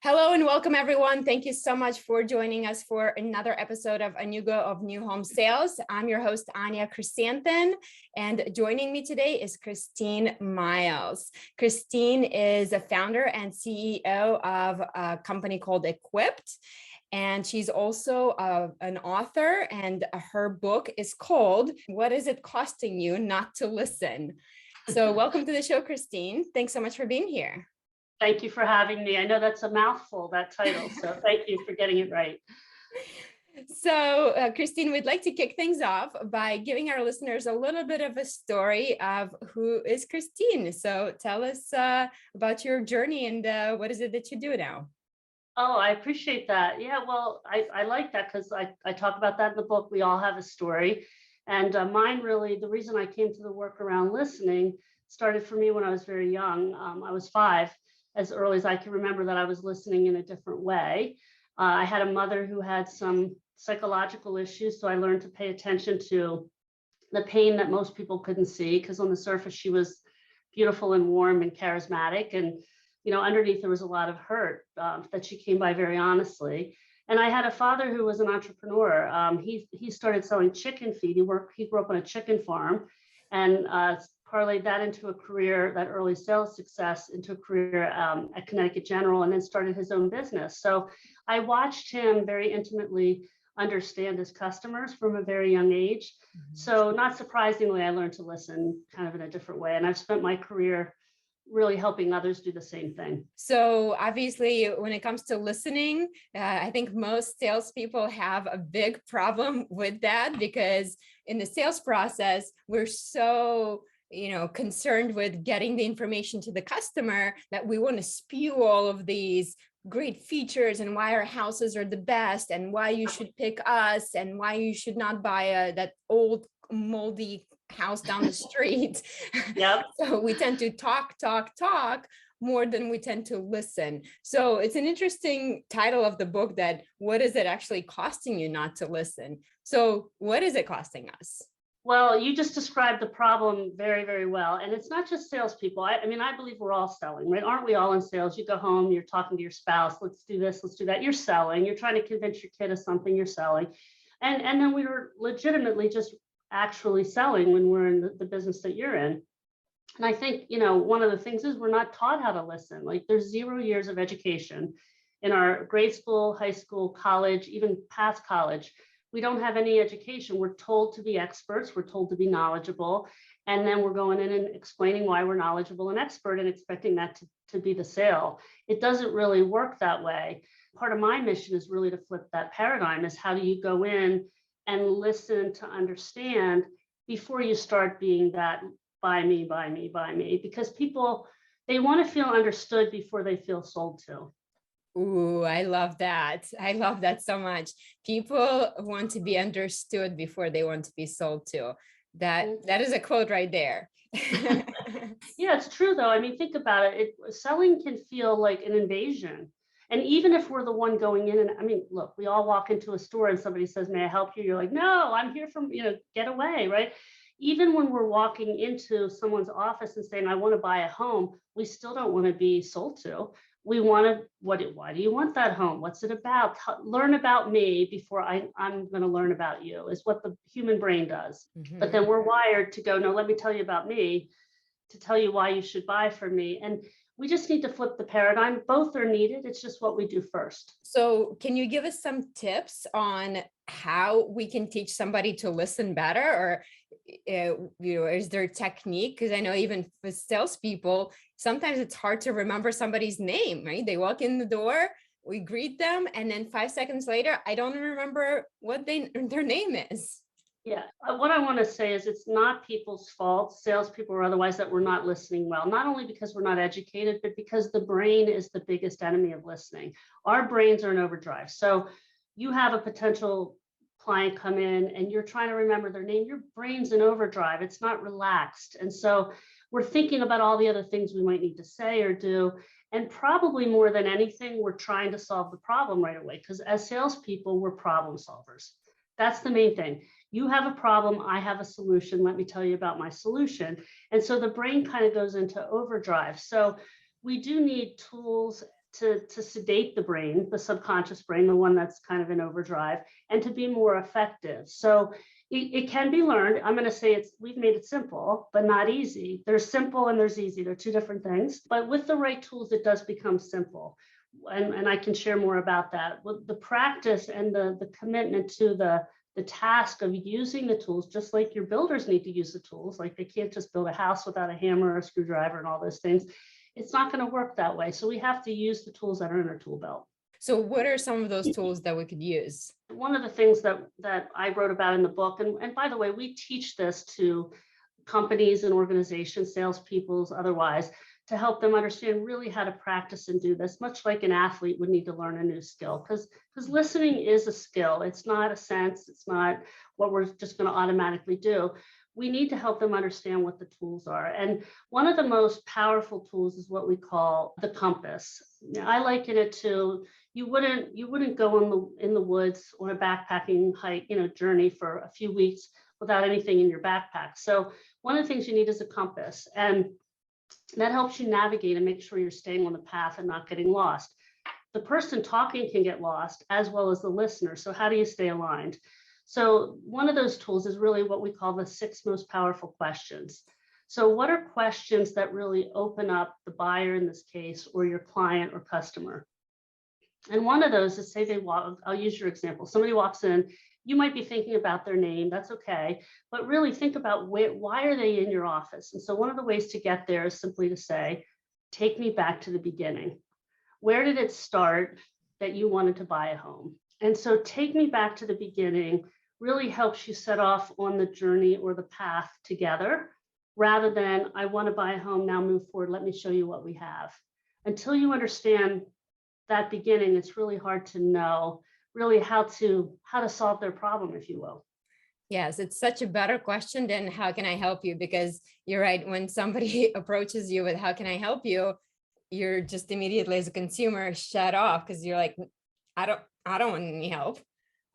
Hello and welcome everyone. Thank you so much for joining us for another episode of A New Go of New Home Sales. I'm your host, Anya Chrysanthon, and joining me today is Christine Miles. Christine is a founder and CEO of a company called Equipped, and she's also an author, and her book is called What Is It Costing You Not to Listen? So welcome to the show, Christine. Thanks so much for being here. Thank you for having me. I know that's a mouthful, that title, so thank you for getting it right. So, Christine, we'd like to kick things off by giving our listeners a little bit of a story of who is Christine. So tell us about your journey and what is it that you do now? Oh, I appreciate that. Yeah, well, I like that because I talk about that in the book. We all have a story. And mine really, the reason I came to the work around listening started for me when I was very young. I was 5. As early as I can remember that I was listening in a different way. I had a mother who had some psychological issues, so I learned to pay attention to the pain that most people couldn't see, because on the surface she was beautiful and warm and charismatic, and underneath there was a lot of hurt that she came by very honestly. And I had a father who was an entrepreneur. He started selling chicken feed. He grew up on a chicken farm, and parlayed that into a career, that early sales success into a career at Connecticut General, and then started his own business. So I watched him very intimately understand his customers from a very young age. So not surprisingly, I learned to listen kind of in a different way. And I've spent my career really helping others do the same thing. So obviously, when it comes to listening, I think most salespeople have a big problem with that, because in the sales process, we're so concerned with getting the information to the customer that we want to spew all of these great features and why our houses are the best and why you should pick us and why you should not buy that old moldy house down the street. Yep. So we tend to talk more than we tend to listen. So it's an interesting title of the book, that what is it actually costing you not to listen? So what is it costing us? Well, you just described the problem very, very well. And it's not just salespeople. I believe we're all selling, right? Aren't we all in sales? You go home, you're talking to your spouse, let's do this, let's do that. You're selling, you're trying to convince your kid of something, you're selling. And then we were legitimately just actually selling when we're in the business that you're in. And I think, one of the things is we're not taught how to listen. Like, there's 0 years of education in our grade school, high school, college, even past college. We don't have any education. We're told to be experts. We're told to be knowledgeable. And then we're going in and explaining why we're knowledgeable and expert and expecting that to be the sale. It doesn't really work that way. Part of my mission is really to flip that paradigm, is how do you go in and listen to understand before you start being that buy me, buy me, buy me, because people, they want to feel understood before they feel sold to. Ooh, I love that. I love that so much. People want to be understood before they want to be sold to. That is a quote right there. Yeah, it's true though. Think about it. Selling can feel like an invasion. And even if we're the one going in, and look, we all walk into a store and somebody says, "May I help you?" You're like, "No, I'm here from, get away," right? Even when we're walking into someone's office and saying, "I want to buy a home," we still don't want to be sold to. We want to, why do you want that home? What's it about? Learn about me before I'm going to learn about you, is what the human brain does. Mm-hmm. But then we're wired to go, no, let me tell you about me, to tell you why you should buy from me. And we just need to flip the paradigm. Both are needed. It's just what we do first. So can you give us some tips on how we can teach somebody to listen better? Or is there a technique? Because I know even for salespeople, sometimes it's hard to remember somebody's name, right? They walk in the door, we greet them, and then 5 seconds later, I don't remember what their name is. Yeah, what I want to say is it's not people's fault, salespeople or otherwise, that we're not listening well, not only because we're not educated, but because the brain is the biggest enemy of listening. Our brains are in overdrive. So you have a potential client come in and you're trying to remember their name, your brain's in overdrive. It's not relaxed. And so we're thinking about all the other things we might need to say or do. And probably more than anything, we're trying to solve the problem right away, because as salespeople, we're problem solvers. That's the main thing. You have a problem, I have a solution. Let me tell you about my solution. And so the brain kind of goes into overdrive. So we do need tools to sedate the brain, the subconscious brain, the one that's kind of in overdrive, and to be more effective. So it can be learned. I'm going to say we've made it simple, but not easy. There's simple and there's easy. They're two different things. But with the right tools, it does become simple. And I can share more about that. With the practice and the commitment to the task of using the tools, just like your builders need to use the tools, like they can't just build a house without a hammer or a screwdriver and all those things. It's not going to work that way. So we have to use the tools that are in our tool belt. So what are some of those tools that we could use? One of the things that I wrote about in the book, and by the way, we teach this to companies and organizations, salespeople, otherwise, to help them understand really how to practice and do this, much like an athlete would need to learn a new skill, because listening is a skill. It's not a sense. It's not what we're just going to automatically do. We need to help them understand what the tools are. And one of the most powerful tools is what we call the compass. Now, I liken it to, you wouldn't go in the woods on a backpacking hike, journey for a few weeks without anything in your backpack. So one of the things you need is a compass, and that helps you navigate and make sure you're staying on the path and not getting lost. The person talking can get lost as well as the listener. So how do you stay aligned? So one of those tools is really what we call the 6 most powerful questions. So what are questions that really open up the buyer in this case, or your client or customer? And one of those is, say they walk, I'll use your example. Somebody walks in, you might be thinking about their name, that's okay, but really think about why are they in your office? And so one of the ways to get there is simply to say, take me back to the beginning. Where did it start that you wanted to buy a home? And so take me back to the beginning really helps you set off on the journey or the path together, rather than I want to buy a home, now move forward, let me show you what we have. Until you understand that beginning, it's really hard to know really how to solve their problem, if you will. Yes, it's such a better question than how can I help you? Because you're right, when somebody approaches you with how can I help you, you're just immediately as a consumer shut off, because you're like, I don't want any help.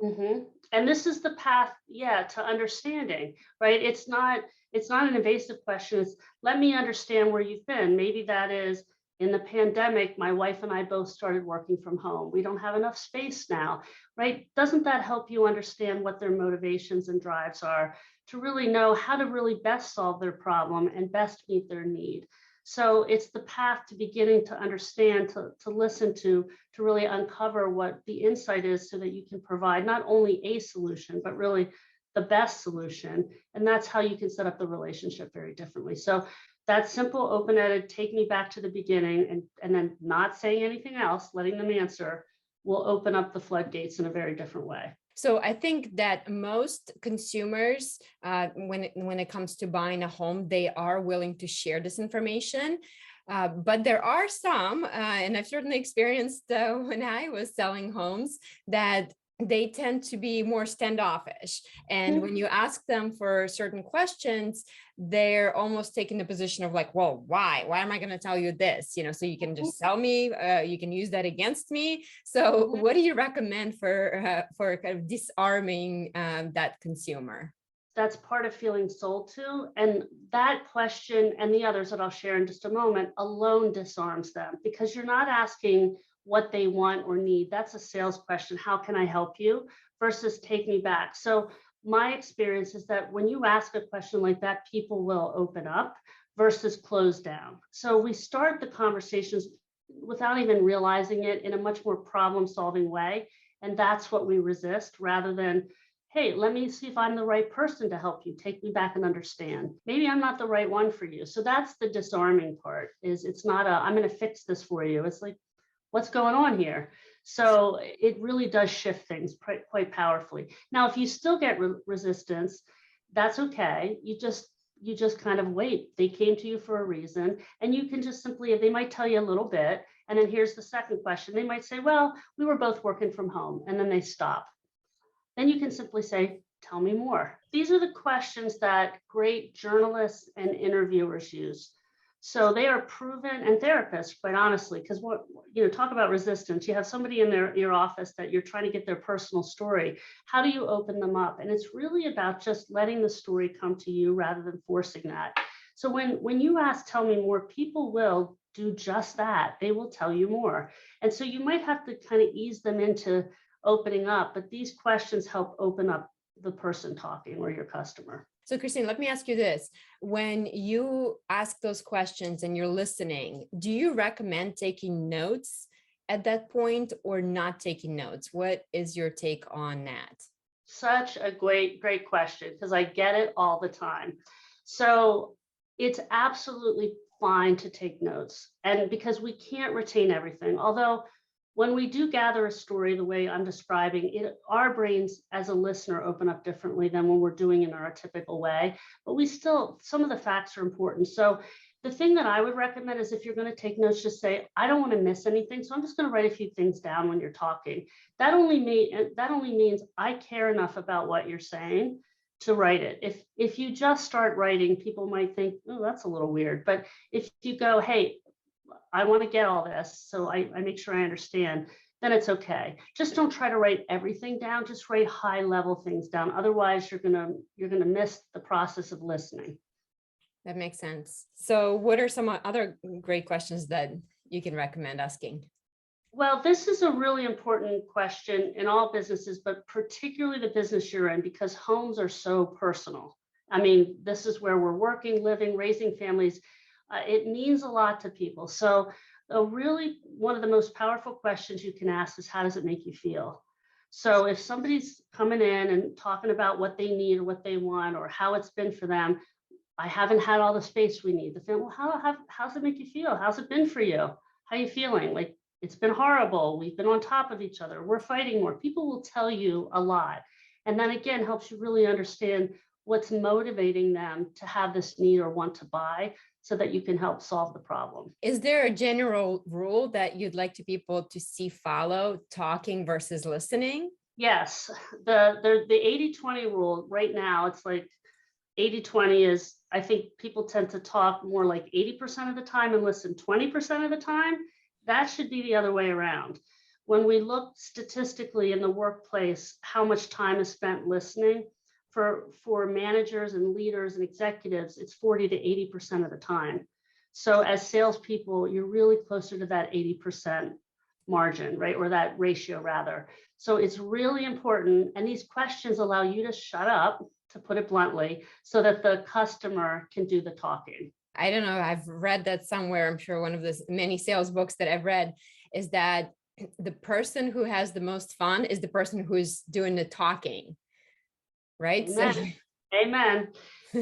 Mm-hmm. And this is the path, to understanding, right? It's not an invasive question. It's let me understand where you've been. Maybe that is, in the pandemic, my wife and I both started working from home. We don't have enough space now, right? Doesn't that help you understand what their motivations and drives are, to really know how to really best solve their problem and best meet their need? So it's the path to beginning to understand, to listen to really uncover what the insight is, so that you can provide not only a solution, but really the best solution. And that's how you can set up the relationship very differently. So that simple, open-ended, take me back to the beginning, and then not saying anything else, letting them answer, will open up the floodgates in a very different way. So I think that most consumers, when it comes to buying a home, they are willing to share this information. But there are some, and I've certainly experienced when I was selling homes, that they tend to be more standoffish. And when you ask them for certain questions, they're almost taking the position of like, well, why am I going to tell you this? So you can just sell me, you can use that against me. So what do you recommend for kind of disarming that consumer? That's part of feeling sold to. And that question and the others that I'll share in just a moment alone disarms them, because you're not asking what they want or need. That's a sales question. How can I help you? Versus take me back. So my experience is that when you ask a question like that, people will open up versus close down. So we start the conversations without even realizing it in a much more problem-solving way. And that's what we resist, rather than, hey, let me see if I'm the right person to help you. Take me back and understand. Maybe I'm not the right one for you. So that's the disarming part, is it's not I'm going to fix this for you. It's like, what's going on here? So it really does shift things quite powerfully. Now, if you still get resistance, that's okay. You just kind of wait. They came to you for a reason, and you can just simply, they might tell you a little bit. And then here's the second question. They might say, well, we were both working from home, and then they stop. Then you can simply say, tell me more. These are the questions that great journalists and interviewers use. So they are proven, and therapists, quite honestly, because talk about resistance. You have somebody in your office that you're trying to get their personal story. How do you open them up? And it's really about just letting the story come to you rather than forcing that. So when you ask, tell me more, people will do just that. They will tell you more. And so you might have to kind of ease them into opening up, but these questions help open up the person talking or your customer. So Christine, let me ask you this. When you ask those questions and you're listening, do you recommend taking notes at that point or not taking notes? What is your take on that? Such a great question, because I get it all the time. So it's absolutely fine to take notes, and because we can't retain everything. Although when we do gather a story the way I'm describing it, our brains as a listener open up differently than when we're doing it in our typical way. But we still, some of the facts are important. So the thing that I would recommend is, if you're going to take notes, just say, I don't want to miss anything, so I'm just going to write a few things down when you're talking. That only means I care enough about what you're saying to write it. If you just start writing, people might think, oh, that's a little weird. But if you go, hey, I want to get all this, so I make sure I understand, then it's okay. Just don't try to write everything down. Just write high level things down. Otherwise, you're gonna miss the process of listening. That makes sense. So what are some other great questions that you can recommend asking? Well, this is a really important question in all businesses, but particularly the business you're in, because homes are so personal. I mean, this is where we're working, living, raising families. It means a lot to people. So really one of the most powerful questions you can ask is, how does it make you feel? So if somebody's coming in and talking about what they need or what they want or how it's been for them, I haven't had all the space we need. The family, well, how's it make you feel? How's it been for you? How are you feeling? Like, it's been horrible. We've been on top of each other. We're fighting more. People will tell you a lot. And then again, helps you really understand what's motivating them to have this need or want to buy, so that you can help solve the problem. Is there a general rule that you'd like to people to see follow, talking versus listening? Yes, the 80-20 rule right now, it's like 80-20 is, I think people tend to talk more like 80% of the time and listen 20% of the time. That should be the other way around. When we look statistically in the workplace, how much time is spent listening, for managers and leaders and executives, it's 40 to 80% of the time. So as salespeople, you're really closer to that 80% margin, right? Or that ratio rather. So it's really important. And these questions allow you to shut up, to put it bluntly, so that the customer can do the talking. I don't know. I've read that somewhere. I'm sure one of the many sales books that I've read is that the person who has the most fun is the person who's doing the talking. Right? Amen. So Amen.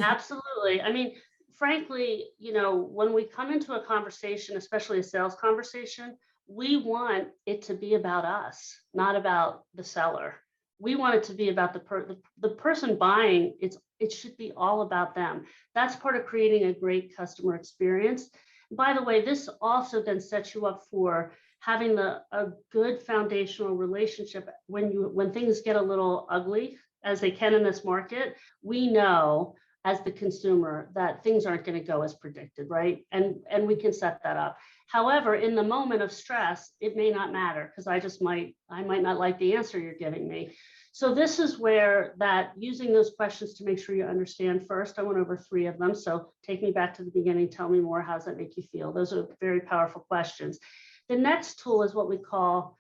Absolutely. I mean, frankly, when we come into a conversation, especially a sales conversation, we want it to be about us, not about the seller. We want it to be about the person buying. It should be all about them. That's part of creating a great customer experience. By the way, this also then sets you up for having a good foundational relationship when things get a little ugly, as they can in this market. We know as the consumer that things aren't going to go as predicted, right? And we can set that up. However, in the moment of stress, it may not matter, because I might not like the answer you're giving me. So this is where that using those questions to make sure you understand. First, I went over 3 of them. So take me back to the beginning. Tell me more. How does that make you feel? Those are very powerful questions. The next tool is what we call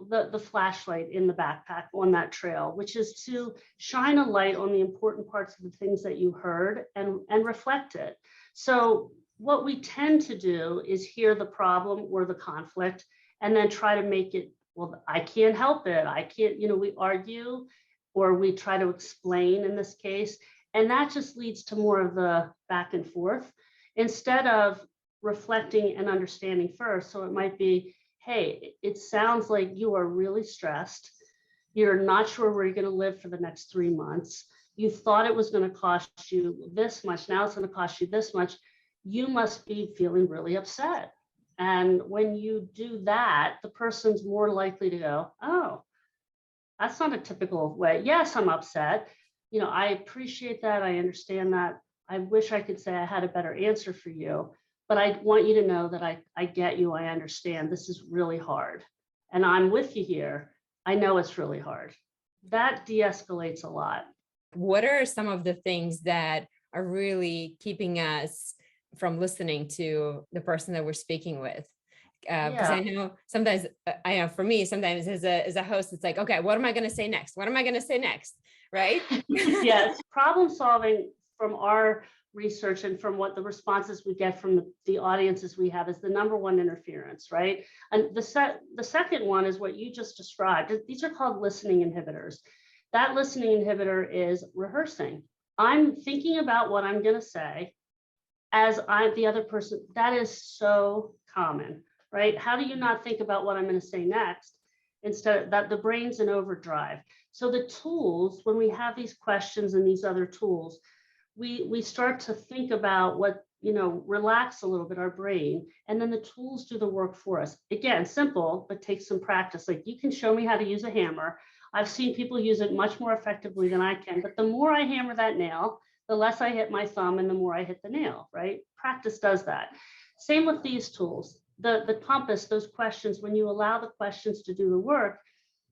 the flashlight in the backpack on that trail, which is to shine a light on the important parts of the things that you heard and reflect it. So what we tend to do is hear the problem or the conflict and then try to make it, well, I can't help it. I can't, we argue or we try to explain in this case. And that just leads to more of the back and forth instead of reflecting and understanding first. So it might be, hey, it sounds like you are really stressed. You're not sure where you're going to live for the next 3 months. You thought it was going to cost you this much. Now it's going to cost you this much. You must be feeling really upset. And when you do that, the person's more likely to go, oh, that's not a typical way. Yes, I'm upset. I appreciate that. I understand that. I wish I could say I had a better answer for you. But I want you to know that I get you. I understand. This is really hard. And I'm with you here. I know it's really hard. That de-escalates a lot. What are some of the things that are really keeping us from listening to the person that we're speaking with. Because Yeah. I know sometimes, I know for me, sometimes as a host, it's like, okay, what am I going to say next? What am I going to say next? Right? Yes. Problem solving from our research and from what the responses we get from the audiences we have is the number one interference, right? And the second one is what you just described. These are called listening inhibitors. That listening inhibitor is rehearsing. I'm thinking about what I'm going to say as the other person. That is so common, right? How do you not think about what I'm going to say next? Instead, that the brain's in overdrive. So the tools, when we have these questions and these other tools, we start to think about what, relax a little bit our brain, and then the tools do the work for us. Again, simple, but takes some practice. Like, you can show me how to use a hammer. I've seen people use it much more effectively than I can, but the more I hammer that nail, the less I hit my thumb and the more I hit the nail, right? Practice does that. Same with these tools. The compass, those questions, when you allow the questions to do the work,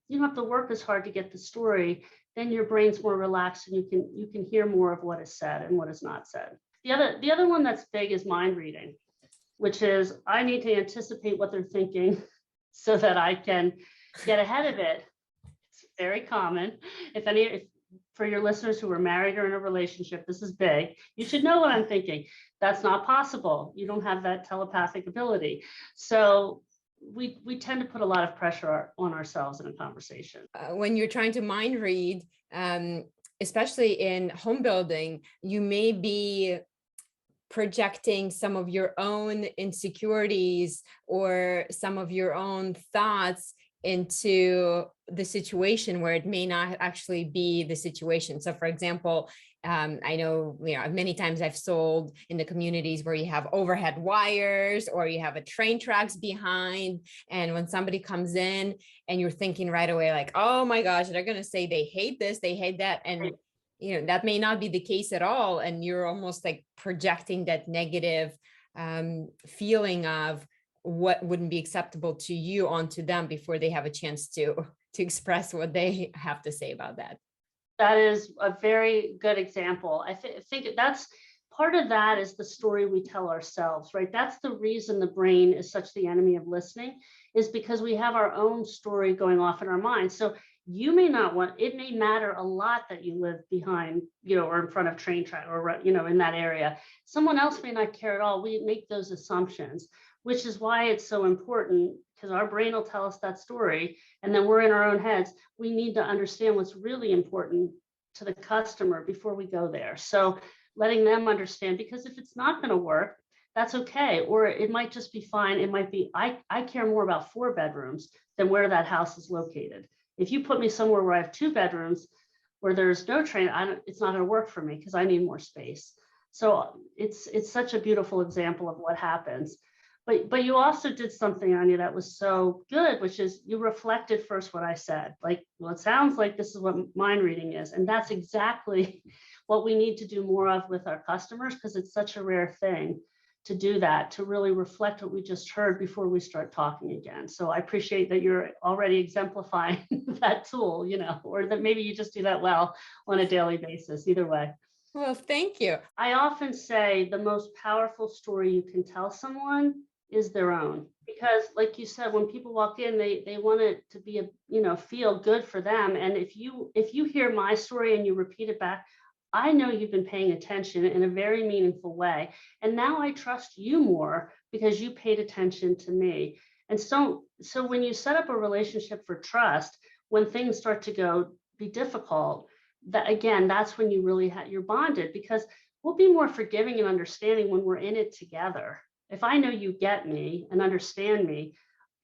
you don't have to work as hard to get the story. Then your brain's more relaxed and you can hear more of what is said and what is not said. The other one that's big is mind reading, which is I need to anticipate what they're thinking so that I can get ahead of it. It's very common. If for your listeners who are married or in a relationship, this is big. You should know what I'm thinking. That's not possible. You don't have that telepathic ability. So we tend to put a lot of pressure on ourselves in a conversation. When you're trying to mind read, especially in home building, you may be projecting some of your own insecurities or some of your own thoughts into the situation where it may not actually be the situation. So for example, I know, many times I've sold in the communities where you have overhead wires or you have a train tracks behind. And when somebody comes in and you're thinking right away, like, oh my gosh, they're going to say they hate this, they hate that. And that may not be the case at all. And you're almost like projecting that negative feeling of what wouldn't be acceptable to you onto them before they have a chance to express what they have to say about that. That is a very good example. I think that's part of that is the story we tell ourselves, right? That's the reason the brain is such the enemy of listening, is because we have our own story going off in our mind. So you may not want, it may matter a lot that you live behind, or in front of train track or, in that area. Someone else may not care at all. We make those assumptions, which is why it's so important, because our brain will tell us that story and then we're in our own heads. We need to understand what's really important to the customer before we go there. So letting them understand, because if it's not going to work, that's okay. Or it might just be fine. It might be, I care more about 4 bedrooms than where that house is located. If you put me somewhere where I have 2 bedrooms where there's no train, it's not going to work for me because I need more space. So it's such a beautiful example of what happens. But you also did something, Anya, that was so good, which is you reflected first what I said. Like, well, it sounds like this is what mind reading is. And that's exactly what we need to do more of with our customers, because it's such a rare thing to do that, to really reflect what we just heard before we start talking again. So I appreciate that you're already exemplifying that tool, or that maybe you just do that well on a daily basis. Either way. Well, thank you. I often say the most powerful story you can tell someone is their own, because like you said, when people walk in, they want it to be feel good for them. And if you hear my story and you repeat it back, I know you've been paying attention in a very meaningful way. And now I trust you more because you paid attention to me. And so when you set up a relationship for trust, when things start to be difficult, that's when you really you're bonded, because we'll be more forgiving and understanding when we're in it together. If I know you get me and understand me,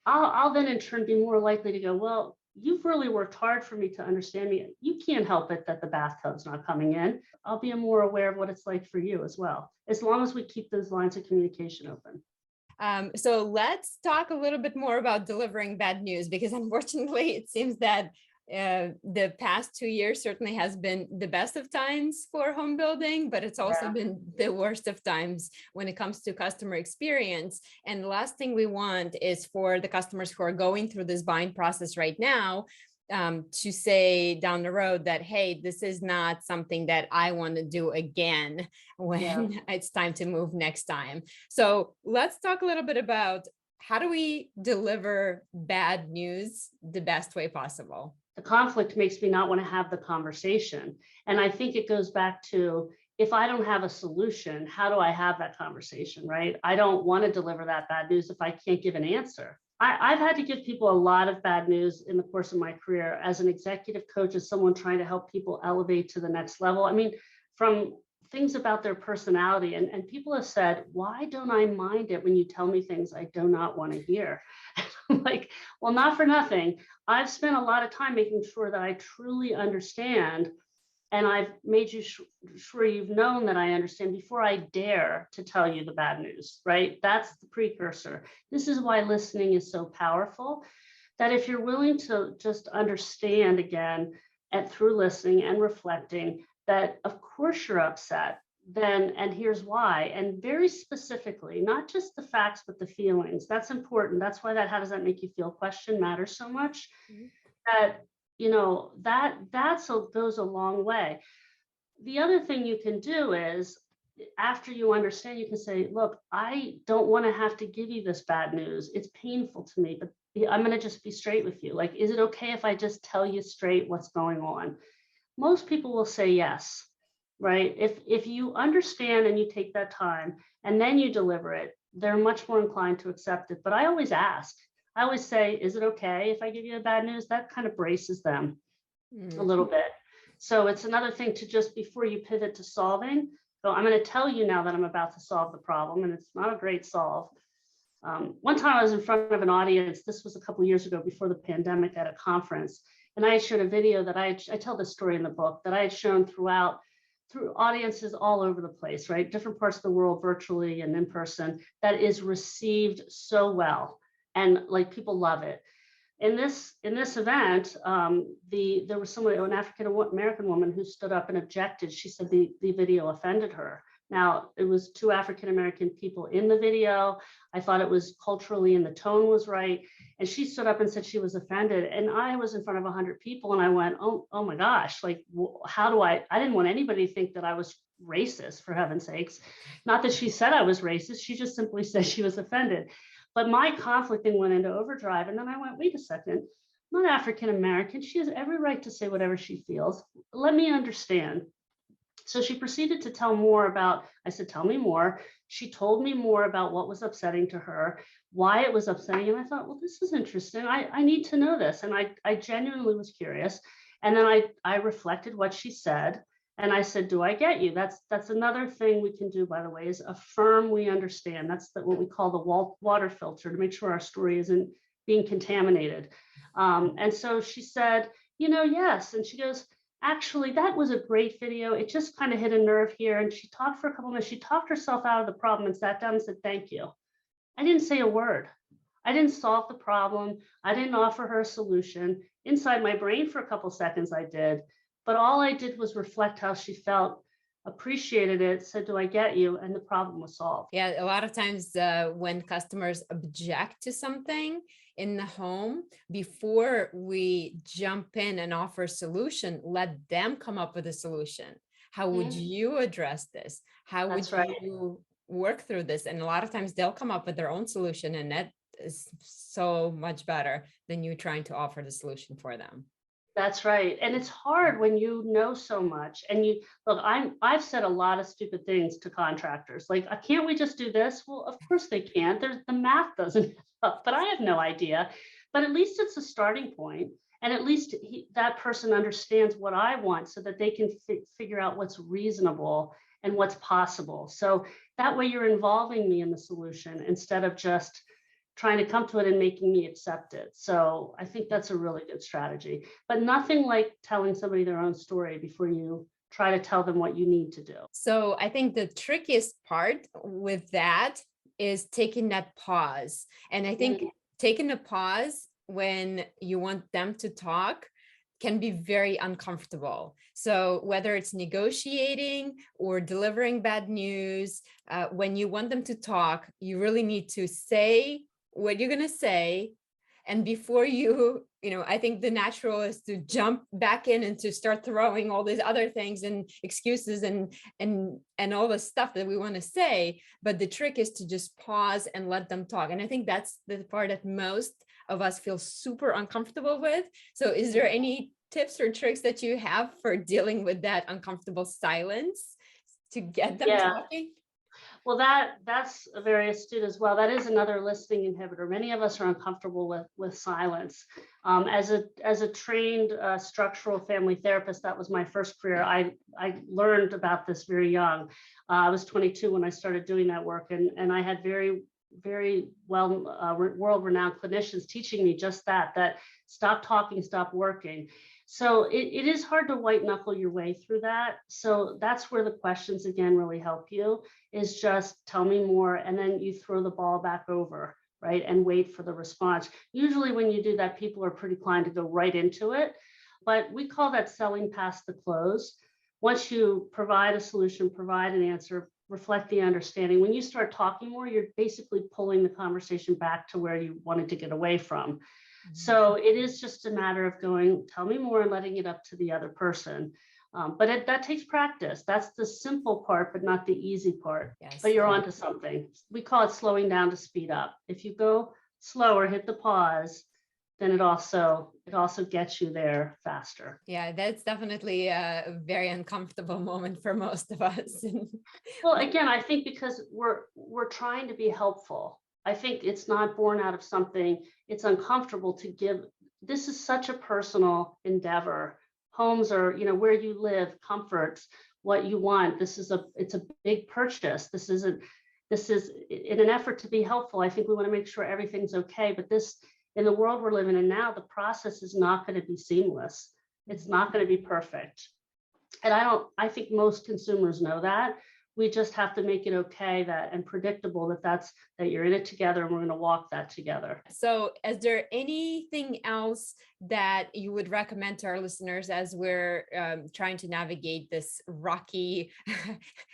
I'll then in turn be more likely to go, well, you've really worked hard for me to understand me. You can't help it that the bathtub's not coming in. I'll be more aware of what it's like for you as well, as long as we keep those lines of communication open. So let's talk a little bit more about delivering bad news, because unfortunately, it seems that the past 2 years certainly has been the best of times for home building, but it's also been the worst of times when it comes to customer experience. And the last thing we want is for the customers who are going through this buying process right now to say down the road that, hey, this is not something that I want to do again when it's time to move next time. So let's talk a little bit about how do we deliver bad news the best way possible? The conflict makes me not want to have the conversation. And I think it goes back to, if I don't have a solution, how do I have that conversation, right? I don't want to deliver that bad news if I can't give an answer. I've had to give people a lot of bad news in the course of my career as an executive coach, as someone trying to help people elevate to the next level. I mean, from things about their personality, and people have said, why don't I mind it when you tell me things I do not want to hear? I'm like, well, not for nothing. I've spent a lot of time making sure that I truly understand, and I've made sure you've known that I understand before I dare to tell you the bad news, right? That's the precursor. This is why listening is so powerful, that if you're willing to just understand again, and through listening and reflecting, that of course you're upset, then, and here's why, and very specifically, not just the facts, but the feelings. That's important. That's why that, how does that make you feel question matters so much. That, you know, that's goes a long way. The other thing you can do is, after you understand, you can say, look, I don't want to have to give you this bad news. It's painful to me, but I'm going to just be straight with you. Like, is it okay if I just tell you straight what's going on? Most people will say yes, right? If you understand and you take that time and then you deliver it, they're much more inclined to accept it. But I always ask, I always say, is it okay if I give you the bad news? That kind of braces them a little bit. So it's another thing to just, before you pivot to solving, go, I'm going to tell you now that I'm about to solve the problem, and it's not a great solve. One time I was in front of an audience, this was a couple of years ago before the pandemic, at a conference, and I showed a video that I tell this story in the book, that I had shown through audiences all over the place, right? Different parts of the world, virtually and in person, that is received so well. And like, people love it. In this event, there was an African American woman who stood up and objected. She said the video offended her. Now, it was 2 African American people in the video. I thought it was culturally, and the tone was right. And she stood up and said she was offended. And I was in front of 100 people, and I went, oh my gosh, like, how do I didn't want anybody to think that I was racist, for heaven's sakes. Not that she said I was racist. She just simply said she was offended. But my conflict then went into overdrive. And then I went, wait a second, I'm not African American. She has every right to say whatever she feels. Let me understand. So she proceeded to tell more about, I said, tell me more. She told me more about what was upsetting to her, why it was upsetting. And I thought, well, this is interesting. I need to know this. And I genuinely was curious. And then I reflected what she said. And I said, do I get you? That's another thing we can do, by the way, is affirm we understand. That's what we call the water filter, to make sure our story isn't being contaminated. And so she said, yes. And she goes, actually, that was a great video. It just kind of hit a nerve here. And she talked for a couple minutes. She talked herself out of the problem and sat down and said, thank you. I didn't say a word. I didn't solve the problem. I didn't offer her a solution. Inside my brain for a couple seconds, I did. But all I did was reflect how she felt, appreciated it, said, do I get you? And the problem was solved. Yeah, a lot of times when customers object to something in the home, before we jump in and offer a solution, let them come up with a solution. How would you address this? How would you work through this? And a lot of times they'll come up with their own solution, and that is so much better than you trying to offer the solution for them. That's right. And it's hard when you know so much. And you look, I've said a lot of stupid things to contractors. Like, can't we just do this? Well, of course they can't. The math doesn't up, but I have no idea. But at least it's a starting point. And at least that person understands what I want, so that they can figure out what's reasonable and what's possible. So that way you're involving me in the solution instead of just trying to come to it and making me accept it. So I think that's a really good strategy, but nothing like telling somebody their own story before you try to tell them what you need to do. So I think the trickiest part with that is taking that pause. And I think taking a pause when you want them to talk can be very uncomfortable. So whether it's negotiating or delivering bad news, when you want them to talk, you really need to say what you're going to say, And before I think the natural is to jump back in and to start throwing all these other things and excuses and all the stuff that we want to say. But the trick is to just pause and let them talk. And I think that's the part that most of us feel super uncomfortable with. So is there any tips or tricks that you have for dealing with that uncomfortable silence to get them talking? Well, that's very astute as well. That is another listening inhibitor. Many of us are uncomfortable with silence. As a trained structural family therapist, that was my first career. I learned about this very young. I was 22 when I started doing that work, and I had very well world-renowned clinicians teaching me just that stop talking, stop working. So it is hard to white knuckle your way through that. So that's where the questions again really help you, is just tell me more, and then you throw the ball back over, right? And wait for the response. Usually when you do that, people are pretty inclined to go right into it, but we call that selling past the close. Once you provide a solution, provide an answer, reflect the understanding, when you start talking more, you're basically pulling the conversation back to where you wanted to get away from. So it is just a matter of going, tell me more, and letting it up to the other person. But that takes practice. That's the simple part, but not the easy part. Yes. But you're onto something. We call it slowing down to speed up. If you go slower, hit the pause, then it also gets you there faster. Yeah, that's definitely a very uncomfortable moment for most of us. Well, again, I think because we're trying to be helpful. I think it's not born out of something. It's uncomfortable to give. This is such a personal endeavor. Homes are, where you live, comforts, what you want. It's a big purchase. This is in an effort to be helpful. I think we want to make sure everything's okay. But in the world we're living in now, the process is not going to be seamless. It's not going to be perfect. And I think most consumers know that. We just have to make it okay and predictable that you're in it together, and we're going to walk that together. So is there anything else that you would recommend to our listeners as we're trying to navigate this rocky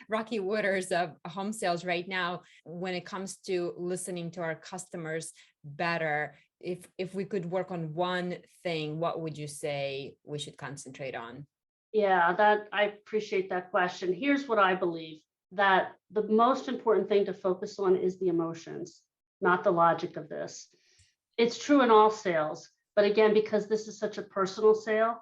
waters of home sales right now, when it comes to listening to our customers better? If we could work on one thing, what would you say we should concentrate on? Yeah, I appreciate that question. Here's what I believe, that the most important thing to focus on is the emotions, not the logic of this. It's true in all sales, but again, because this is such a personal sale,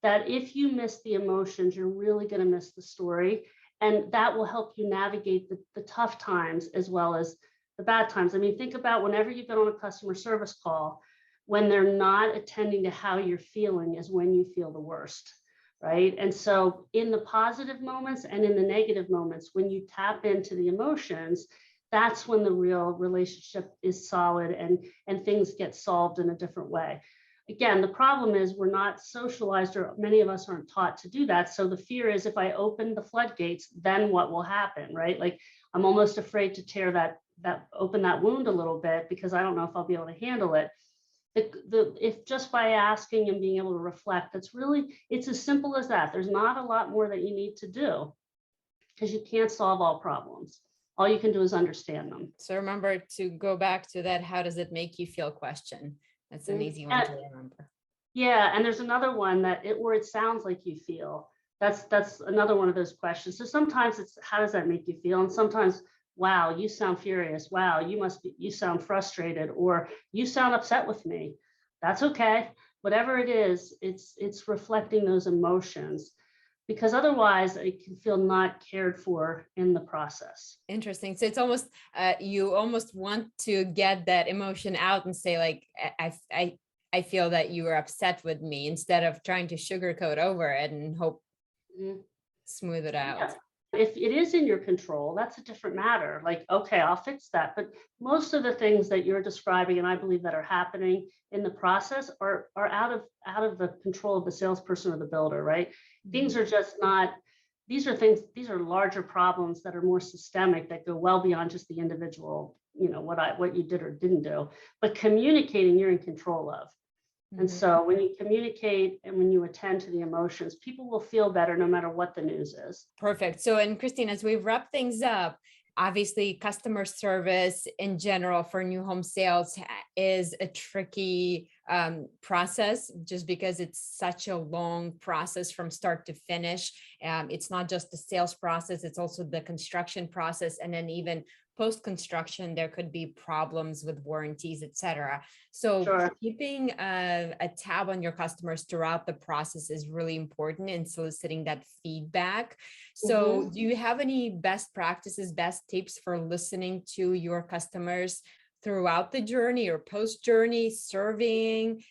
that if you miss the emotions, you're really going to miss the story. And that will help you navigate the tough times as well as the bad times. I mean, think about whenever you've been on a customer service call, when they're not attending to how you're feeling is when you feel the worst. Right. And so in the positive moments and in the negative moments, when you tap into the emotions, that's when the real relationship is solid and things get solved in a different way. Again, the problem is we're not socialized, or many of us aren't taught to do that. So the fear is, if I open the floodgates, then what will happen? Right. Like, I'm almost afraid to tear open that wound a little bit, because I don't know if I'll be able to handle it. If just by asking and being able to reflect, it's as simple as that. There's not a lot more that you need to do, because you can't solve all problems. All you can do is understand them. So remember to go back to that, how does it make you feel question? That's an easy one to remember. Yeah, and there's another one where it sounds like you feel. That's another one of those questions. So sometimes it's, how does that make you feel? And sometimes, wow, you sound furious. Wow, you sound frustrated, or you sound upset with me. That's okay. Whatever it is, it's reflecting those emotions, because otherwise it can feel not cared for in the process. Interesting. So it's almost, you almost want to get that emotion out and say, like, I feel that you were upset with me, instead of trying to sugarcoat over it and hope smooth it out. Yeah. If it is in your control, that's a different matter. Like, okay, I'll fix that. But most of the things that you're describing, and I believe that are happening in the process, are out of the control of the salesperson or the builder, right? Things are just not, these are larger problems that are more systemic, that go well beyond just the individual, what you did or didn't do. But communicating, you're in control of. And so when you communicate and when you attend to the emotions, people will feel better no matter what the news is. Perfect. So, and Christine, as we wrap things up, Obviously, customer service in general for new home sales is a tricky process, just because it's such a long process from start to finish. It's not just the sales process, it's also the construction process. And then even post-construction, there could be problems with warranties, etc. So Sure. keeping a tab on your customers throughout the process is really important in soliciting that feedback. So do you have any best practices, best tips for listening to your customers throughout the journey or post-journey, surveying?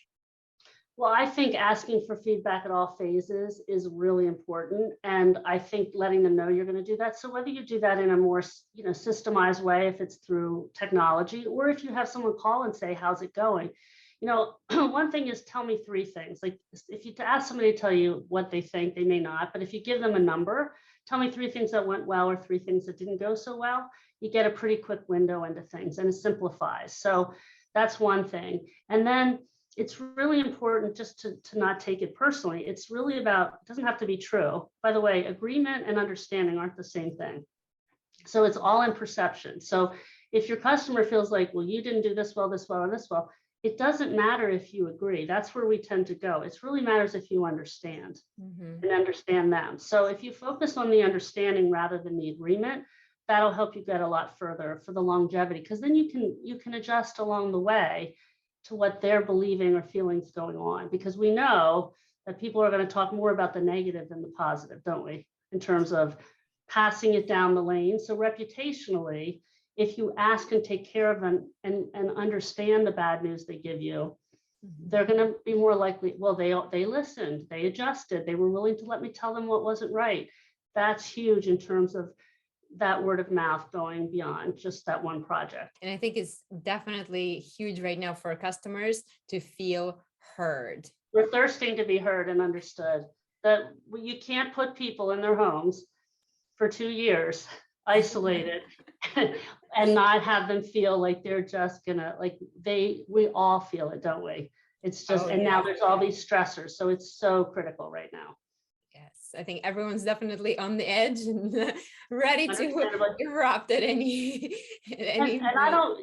Well, I think asking for feedback at all phases is really important. And I think letting them know you're going to do that. So whether you do that in a more, systemized way, if it's through technology, or if you have someone call and say, how's it going? One thing is tell me three things. Like if you ask somebody to tell you what they think, they may not, but if you give them a number, tell me three things that went well or three things that didn't go so well, you get a pretty quick window into things and it simplifies. So that's one thing. And then it's really important just to not take it personally. It's really about, it doesn't have to be true. By the way, agreement and understanding aren't the same thing. So it's all in perception. So if your customer feels like, well, you didn't do this well, this well, or this well, it doesn't matter if you agree. That's where we tend to go. It really matters if you understand and understand them. So if you focus on the understanding rather than the agreement, that'll help you get a lot further for the longevity, because then you can adjust along the way to what they're believing or feelings going on, because we know that people are going to talk more about the negative than the positive, don't we, in terms of passing it down the lane. So reputationally, if you ask and take care of them and understand the bad news they give you, they're going to be more likely, well, they listened, they adjusted, they were willing to let me tell them what wasn't right. That's huge in terms of that word of mouth going beyond just that one project. And I think it's definitely huge right now for customers to feel heard. We're thirsting to be heard and understood. That you can't put people in their homes for 2 years isolated and not have them feel like they're just gonna, we all feel it, don't we? It's just, now there's all these stressors. So it's so critical right now. I think everyone's definitely on the edge and ready to erupt at any and I don't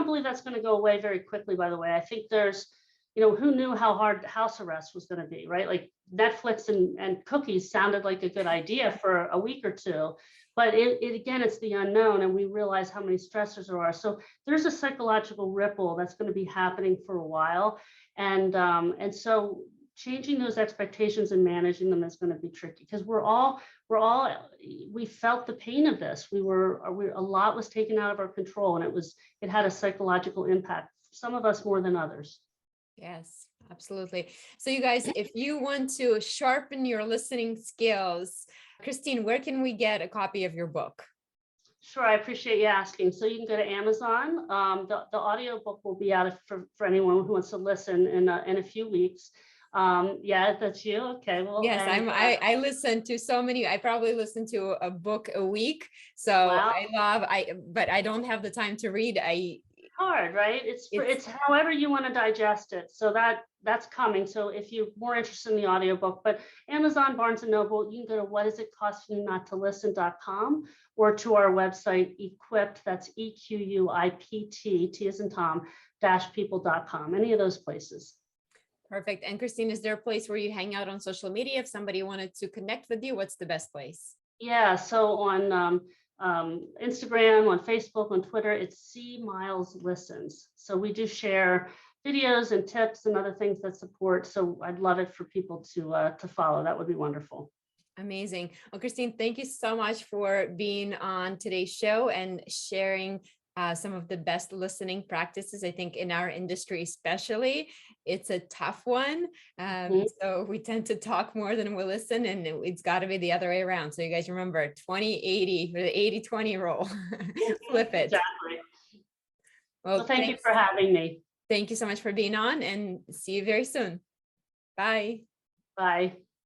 believe that's going to go away very quickly, by the way. I think there's, who knew how hard house arrest was going to be, right? Like Netflix and cookies sounded like a good idea for a week or two, but again, it's the unknown, and we realize how many stressors there are. So there's a psychological ripple that's going to be happening for a while. And so changing those expectations and managing them is going to be tricky, because we felt the pain of this. A lot was taken out of our control, and it had a psychological impact, some of us more than others. Yes, absolutely. So you guys, if you want to sharpen your listening skills, Christine, where can we get a copy of your book? Sure, I appreciate you asking. So you can go to Amazon. The audio book will be out for anyone who wants to listen in a few weeks. Yeah, that's you. Okay. Well, yes, I listen to so many. I probably listen to a book a week. So wow. But I don't have the time to read. Hard, right? It's however you want to digest it. So that's coming. So if you're more interested in the audiobook, but Amazon, Barnes and Noble, you can go to whatisitcostingnotTolisten.com or to our website, Equipped, that's EQUIPT, T as in Tom, -people.com, any of those places. Perfect. And Christine, is there a place where you hang out on social media? If somebody wanted to connect with you, what's the best place? Yeah, so on Instagram, on Facebook, on Twitter, it's C Miles Listens. So we do share videos and tips and other things that support. So I'd love it for people to follow. That would be wonderful. Amazing. Well, Christine, thank you so much for being on today's show and sharing some of the best listening practices. I think in our industry, especially, it's a tough one. So we tend to talk more than we listen, and it's got to be the other way around. So you guys remember 20-80 or the 80-20 rule. Flip it. Exactly. Well, thank you for having me. Thank you so much for being on, and see you very soon. Bye. Bye.